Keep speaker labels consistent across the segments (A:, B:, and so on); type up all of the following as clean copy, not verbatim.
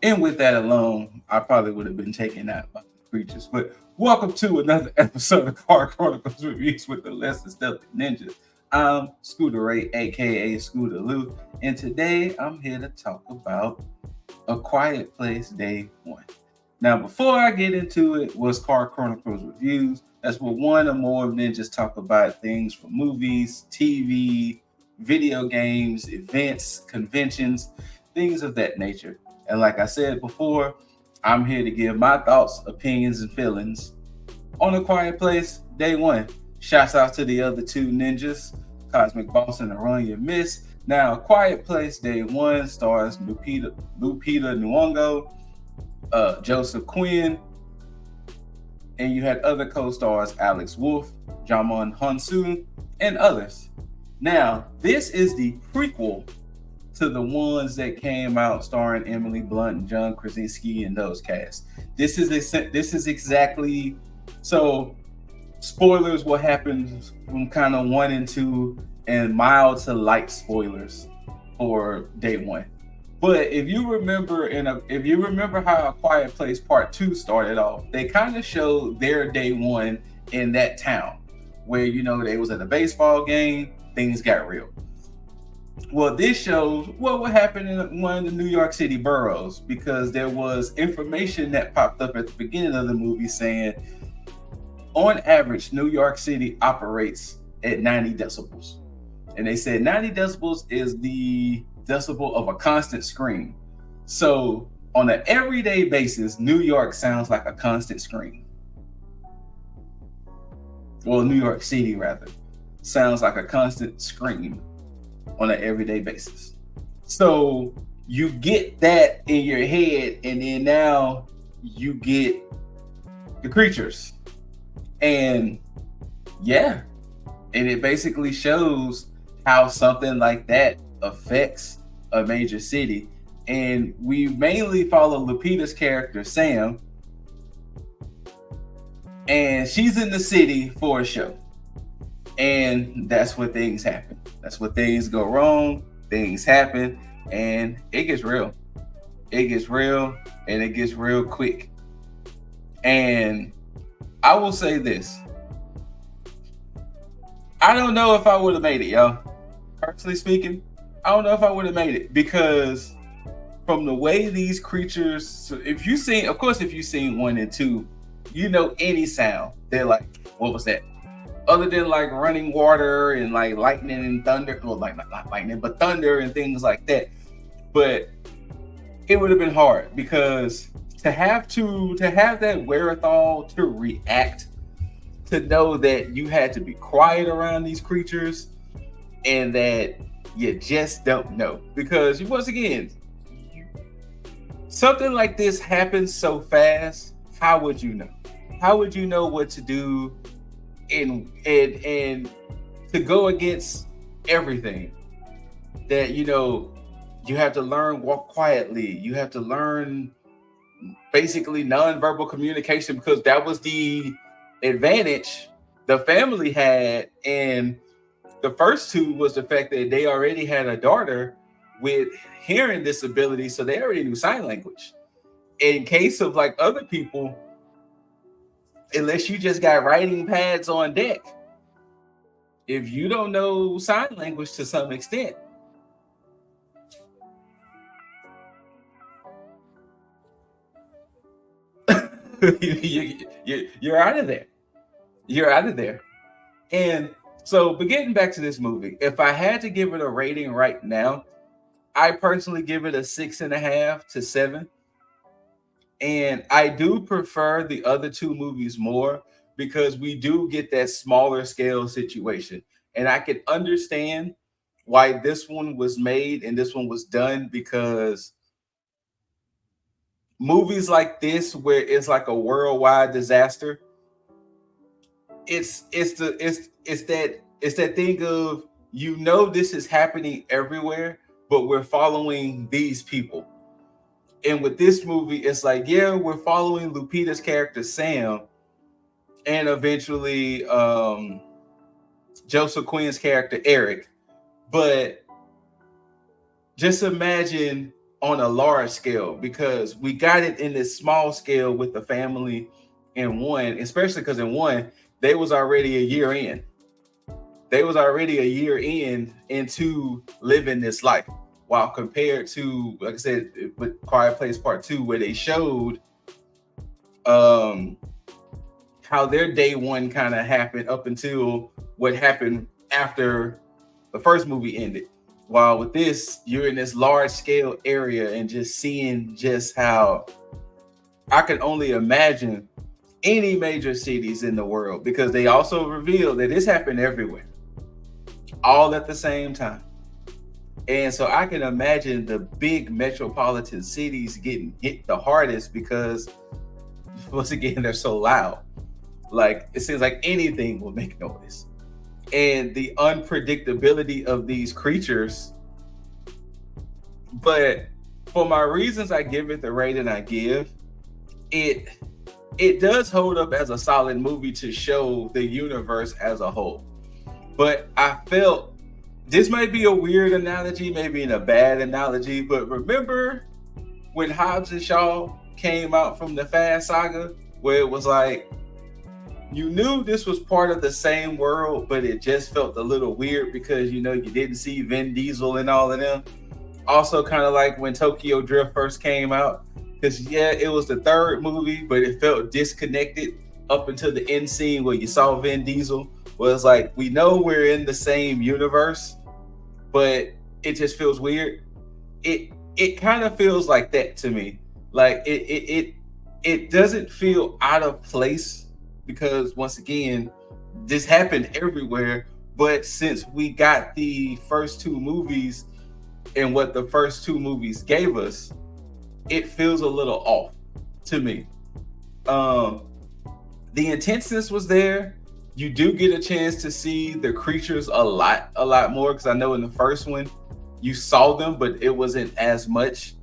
A: And with that alone, I probably would have been taken out by the creatures. But welcome to another episode of Car Chronicles Reviews with the Less Than Stealthy Ninjas. I'm Scooter Ray, aka Scooter Lou, and today I'm here to talk about A Quiet Place Day 1. Now, before I get into it, what's Car Chronicles Reviews? That's where one or more ninjas talk about things from movies, TV, video games, events, conventions, things of that nature. And like I said before, I'm here to give my thoughts, opinions, and feelings on A Quiet Place Day 1. Shouts out to the other two ninjas, Cosmic Boss and Arunya Miss. Now, A Quiet Place Day 1 stars Lupita Nyong'o, Joseph Quinn, and you had other co-stars Alex Wolff, Jamon Hansu, and others. Now, this is the prequel to the ones that came out starring Emily Blunt and John Krasinski and those casts. This is exactly so. Spoilers what happens from kind of 1 and 2, and mild to light spoilers for Day 1. But if you remember how A Quiet Place Part 2 started off, they kind of showed their Day 1 in that town where, they was at a baseball game, things got real. Well, this shows what happened in one of the New York City boroughs, because there was information that popped up at the beginning of the movie saying, on average, New York City operates at 90 decibels. And they said 90 decibels is the decibel of a constant scream. So on an everyday basis, New York sounds like a constant scream. Well, New York City, rather, sounds like a constant scream on an everyday basis. So you get that in your head, and then now you get the creatures. And yeah, and it basically shows how something like that affects a major city. And we mainly follow Lupita's character, Sam, and she's in the city for a show. And that's where things happen. That's where things go wrong. Things happen, and it gets real. It gets real, and it gets real quick. And I will say this. I don't know if I would have made it, y'all. Personally speaking, I don't know if I would have made it, because from the way these creatures, so if you've seen 1 and 2, any sound, they're like, what was that? Other than like running water and like lightning and thunder, well, like not lightning, but thunder and things like that. But it would have been hard, because to have that wherewithal to react, to know that you had to be quiet around these creatures and that you just don't know. Because once again, something like this happens so fast. How would you know? How would you know what to do and to go against everything that you have to learn? Walk quietly. You have to learn basically nonverbal communication, because that was the advantage the family had. And the first two was the fact that they already had a daughter with hearing disability, so they already knew sign language. In case of like other people, unless you just got writing pads on deck, if you don't know sign language to some extent, you're out of there. You're out of there. And so, but getting back to this movie, if I had to give it a rating right now, I personally give it a 6.5 to 7. And I do prefer the other two movies more, because we do get that smaller scale situation. And I can understand why this one was made and this one was done, because movies like this, where it's like a worldwide disaster, it's that thing of, this is happening everywhere, but we're following these people. And with this movie, it's like, yeah, we're following Lupita's character Sam, and eventually Joseph Quinn's character Eric. But just imagine on a large scale, because we got it in this small scale with the family in one, especially because in one, they was already a year in. They was already a year into living this life. While compared to, like I said, with Quiet Place Part 2, where they showed how their day one kind of happened up until what happened after the first movie ended. While with this, you're in this large scale area and just seeing just how I can only imagine any major cities in the world, because they also revealed that this happened everywhere, all at the same time. And so I can imagine the big metropolitan cities getting hit the hardest, because once again, they're so loud. Like, it seems like anything will make noise. And the unpredictability of these creatures. But for my reasons, I give it the rating I give. It does hold up as a solid movie to show the universe as a whole. But I felt, this might be a weird analogy, maybe in a bad analogy, but remember when Hobbs and Shaw came out from the Fast Saga, where it was like, you knew this was part of the same world, but it just felt a little weird because, you know, you didn't see Vin Diesel and all of them. Also, kind of like when Tokyo Drift first came out, because, yeah, it was the third movie, but it felt disconnected up until the end scene where you saw Vin Diesel. Was like, we know we're in the same universe, but it just feels weird. It kind of feels like that to me. Like it doesn't feel out of place, because once again, this happened everywhere. But since we got the first two movies and what the first two movies gave us, it feels a little off to me. The intenseness was there. You do get a chance to see the creatures a lot more, because I know in the first one you saw them, but it wasn't as much.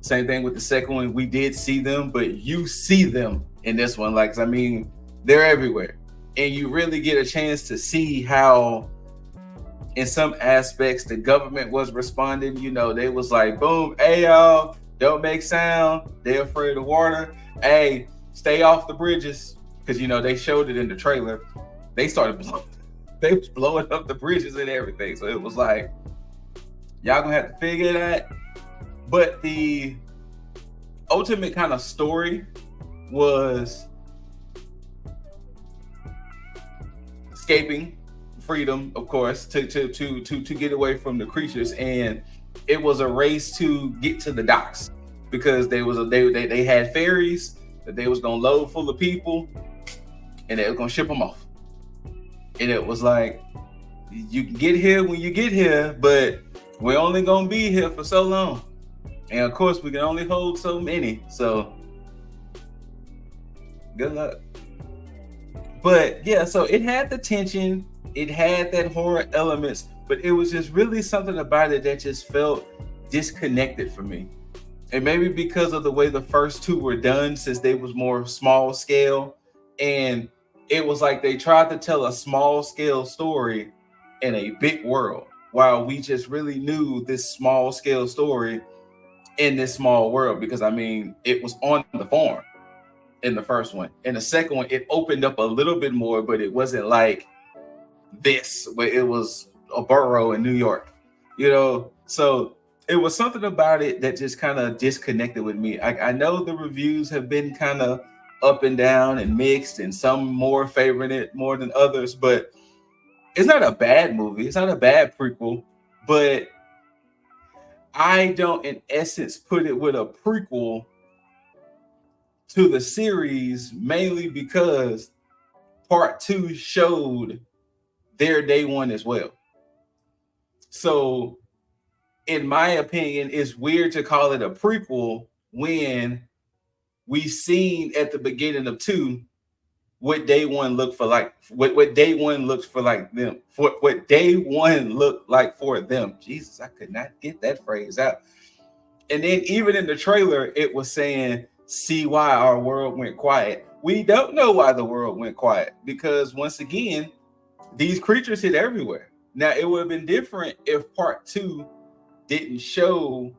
A: Same thing with the second one. We did see them, but you see them in this one. Like, I mean, they're everywhere. And you really get a chance to see how, in some aspects, the government was responding. You know, they was like, boom, hey, y'all, don't make sound. They're afraid of water. Hey, stay off the bridges. Because, you know, they showed it in the trailer. They started blowing. They was blowing up the bridges and everything. So it was like, y'all gonna have to figure that. But the ultimate kind of story was escaping, freedom, of course, to get away from the creatures, and it was a race to get to the docks, because they had ferries that they was gonna load full of people, and they were gonna ship them off. And it was like, you can get here when you get here, but we're only gonna be here for so long. And of course, we can only hold so many. So good luck. But yeah, so it had the tension, it had that horror elements, but it was just really something about it that just felt disconnected for me. And maybe because of the way the first two were done, since they was more small scale, and it was like they tried to tell a small scale story in a big world, while we just really knew this small scale story in this small world. Because I mean, it was on the farm in the first one. In the second one, it opened up a little bit more, but it wasn't like this, where it was a borough in New York, you know? So it was something about it that just kind of disconnected with me. I know the reviews have been kind of up and down and mixed, and some more favoring it more than others, but it's not a bad movie. It's not a bad prequel, but I don't, in essence, put it with a prequel to the series, mainly because part two showed their day one as well. So in my opinion, it's weird to call it a prequel when we seen at the beginning of two what day one looked for, like what day one looks for, like them, for what day one looked like for them. Jesus, I could not get that phrase out. And then even in the trailer, it was saying, see why our world went quiet. We don't know why the world went quiet, because once again, these creatures hit everywhere. Now, it would have been different if part two didn't show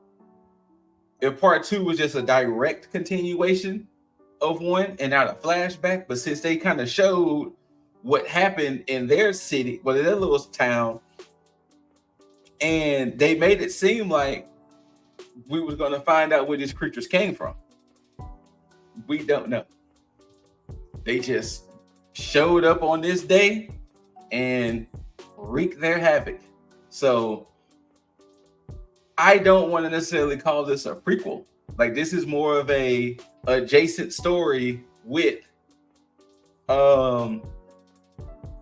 A: if part 2 was just a direct continuation of 1 and not a flashback, but since they kind of showed what happened in their city, well, in their little town, and they made it seem like we was going to find out where these creatures came from. We don't know. They just showed up on this day and wreaked their havoc. So I don't want to necessarily call this a prequel. Like, this is more of a adjacent story with 1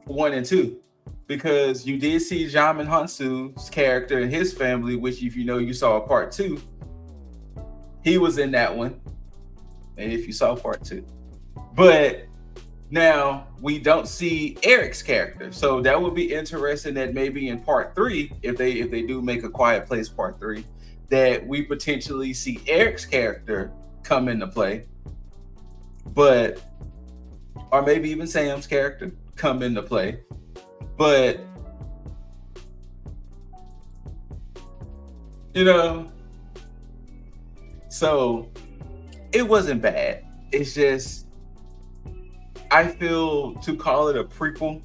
A: and 2, because you did see Jamin Hansu's character and his family, which, if you know, you saw part 2, he was in that one. And if you saw part 2, but now we don't see Eric's character, so that would be interesting that maybe in part 3, if they do make A Quiet Place part 3, that we potentially see Eric's character come into play, but or maybe even Sam's character come into play. But you know, so it wasn't bad. It's just, I feel to call it a prequel,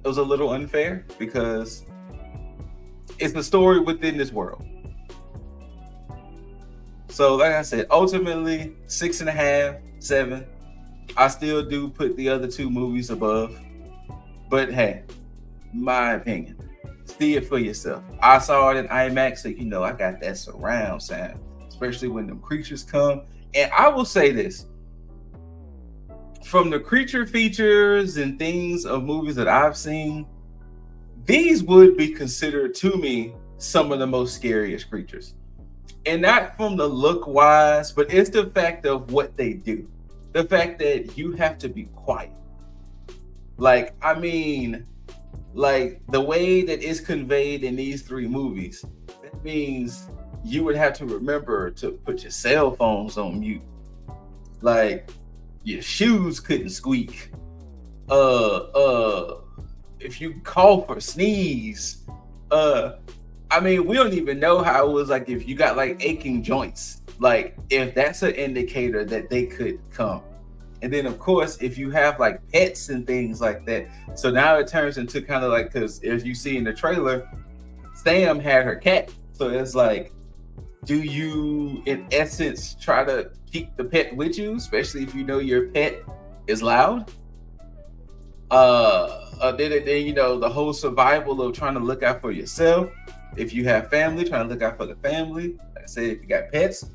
A: it was a little unfair because it's the story within this world. So like I said, ultimately 6.5, 7. I still do put the other 2 movies above, but hey, my opinion, see it for yourself. I saw it in IMAX, so you know I got that surround sound, especially when them creatures come. And I will say this, from the creature features and things of movies that I've seen, these would be considered to me some of the most scariest creatures. And not from the look wise, but it's the fact of what they do. The fact that you have to be quiet. Like, I mean, like the way that it's conveyed in these 3 movies, that means you would have to remember to put your cell phones on mute. Like, your shoes couldn't squeak. If you cough or sneeze, I mean, we don't even know how it was like if you got like aching joints, like if that's an indicator that they could come. And then of course, if you have like pets and things like that, so now it turns into kind of like, because as you see in the trailer, Sam had her cat. So it's like, do you in essence try to keep the pet with you, especially if you know your pet is loud? Then you know, the whole survival of trying to look out for yourself. If you have family, trying to look out for the family. Like I said, if you got pets,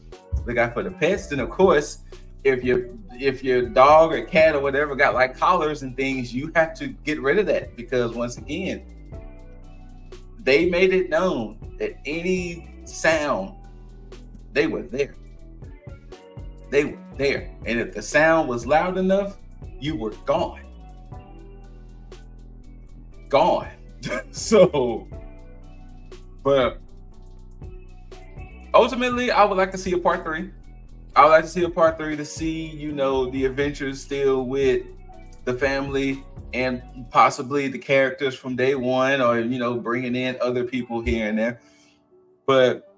A: look out for the pets. Then of course, if your dog or cat or whatever got like collars and things, you have to get rid of that, because once again, they made it known that any sound, they were there. They were there. And if the sound was loud enough, you were gone. Gone. So, but ultimately, I would like to see a part 3. I would like to see a part 3 to see, you know, the adventures still with the family and possibly the characters from day one, or, you know, bringing in other people here and there. But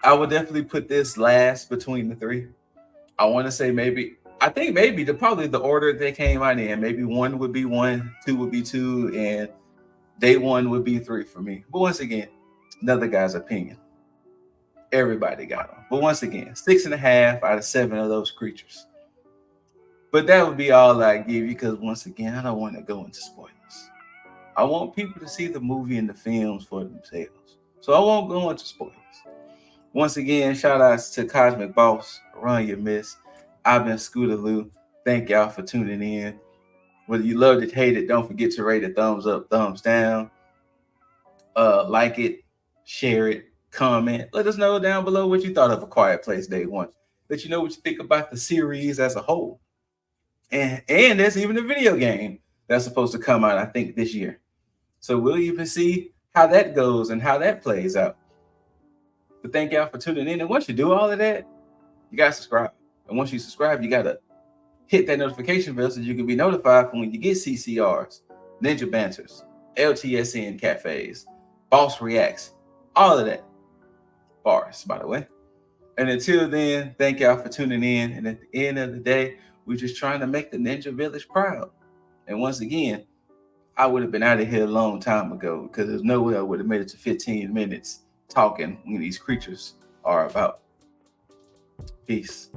A: I would definitely put this last between the 3. I want to say I think maybe probably the order they came out in. Maybe 1 would be 1, 2 would be 2, and day 1 would be 3 for me. But once again, another guy's opinion. Everybody got them. But once again, 6.5 out of 7 of those creatures. But that would be all I give you, because once again, I don't want to go into spoilers. I want people to see the movie and the films for themselves. So I won't go into spoilers. Once again, shout outs to Cosmic Boss, Run Your Miss. I've been Scooter Lou. Thank y'all for tuning in. Whether you loved it, hate it, don't forget to rate it, thumbs up, thumbs down. Like it, share it, comment. Let us know down below what you thought of A Quiet Place Day 1. Let you know what you think about the series as a whole. And there's even a video game that's supposed to come out, I think, this year. So we'll even see how that goes and how that plays out. But thank y'all for tuning in. And once you do all of that, you got to subscribe. And once you subscribe, you got to hit that notification bell so you can be notified when you get CCRs, Ninja Banters, LTSN Cafes, Boss Reacts, all of that. Bars, by the way. And until then, thank y'all for tuning in. And at the end of the day, we're just trying to make the Ninja Village proud. And once again, I would have been out of here a long time ago because there's no way I would have made it to 15 minutes talking when these creatures are about. Peace.